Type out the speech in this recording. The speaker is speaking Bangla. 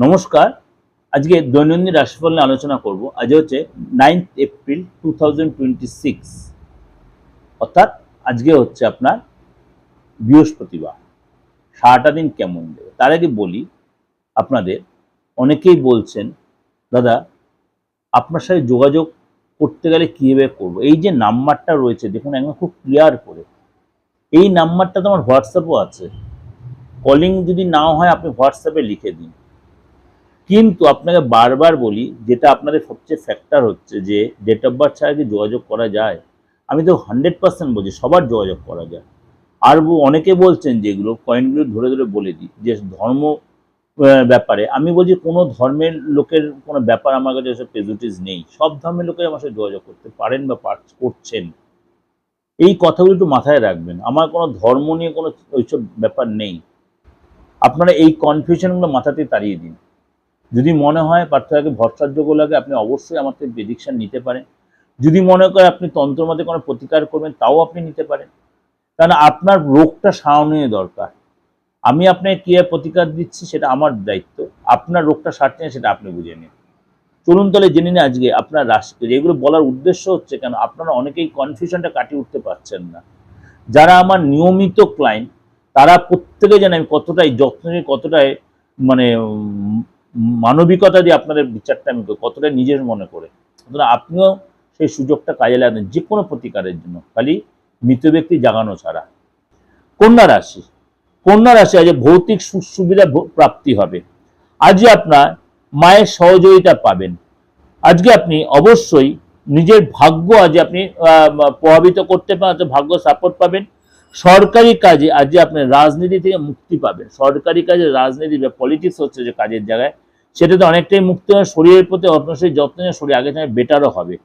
নমস্কার। আজকে দৈনন্দিন রাশিফল নিয়ে আলোচনা করব। আজ হচ্ছে 9th এপ্রিল 2026, অর্থাৎ আজকে হচ্ছে আপনার বৃহস্পতিবার। সারাটা দিন কেমন যাবে তার আগে বলি, আপনাদের অনেকেই বলছেন দাদা আপনার সাথে যোগাযোগ করতে গেলে কীভাবে করবো। এই যে নাম্বারটা রয়েছে দেখুন একদম খুব ক্লিয়ার করে, এই নাম্বারটা তো আমার হোয়াটসঅ্যাপও আছে। কলিং যদি নাও হয় আপনি হোয়াটসঅ্যাপে লিখে দিন। কিন্তু আপনাকে বারবার বলি, যেটা আপনাদের সবচেয়ে ফ্যাক্টর হচ্ছে যে ডেট অফ বার্থ ছাড়া কি যোগাযোগ করা যায়। আমি তো 100% বলছি সবার যোগাযোগ করা যায়। আর অনেকে বলছেন যেগুলো পয়েন্টগুলো ধরে ধরে বলে দিই যে ধর্ম ব্যাপারে আমি বলছি কোনো ধর্মের লোকের কোনো ব্যাপার আমার কাছে এসব প্রেজুডিস নেই। সব ধর্মের লোকের আমার সাথে যোগাযোগ করতে পারেন বা করছেন। এই কথাগুলো একটু মাথায় রাখবেন। আমার কোনো ধর্ম নিয়ে কোনো ওইসব ব্যাপার নেই। আপনারা এই কনফিউশনগুলো মাথাতে তাড়িয়ে দিন। যদি মনে হয় পার্থক্যকে ভরসাযোগ্য লাগে আপনি অবশ্যই আমার থেকে প্রেডিকশন নিতে পারেন। যদি মনে করে আপনি তন্ত্রমতে কোনো প্রতিকার করবেন তাও আপনি নিতে পারেন, কারণ আপনার রোগটা সারানোই দরকার। আমি আপনাকে কীভাবে প্রতিকার দিচ্ছি সেটা আমার দায়িত্ব, আপনার রোগটা সারছে সেটা আপনি বুঝে নিন। চলুন তাহলে জেনে নিন আজকে আপনার রাশিকে। এগুলো বলার উদ্দেশ্য হচ্ছে কেন আপনারা অনেকেই কনফিউশনটা কাটিয়ে উঠতে পারছেন না। যারা আমার নিয়মিত ক্লায়েন্ট তারা প্রত্যেকে জানে আমি কতটাই যত্ন নিয়ে, কতটাই মানে মানবিকতা দিয়ে আপনাদের বিচারটা আমি কতটা নিজের মনে করে। সুতরাং আপনিও সেই সুযোগটা কাজে লাগাবেন যে কোনো প্রতিকারের জন্য, খালি মৃত ব্যক্তি জাগানো ছাড়া। কন্যা রাশি, কন্যা রাশি আজ ভৌতিক সুবিধা প্রাপ্তি হবে। আজকে আপনার মায়ের সহযোগিতা পাবেন। আজকে আপনি অবশ্যই নিজের ভাগ্য আজ আপনি প্রভাবিত করতে পারেন, ভাগ্য সাপোর্ট পাবেন। সরকারি কাজে আজকে আপনি রাজনীতি থেকে মুক্তি পাবেন। সরকারি কাজে রাজনীতি বা পলিটিক্স হচ্ছে যে কাজের জায়গায়, সেটাতে অনেকটাই মুক্তি হবে। শরীরের প্রতি অবশ্যই যত্ন নিয়ে শরীর আগে থেকে বেটারও হবে।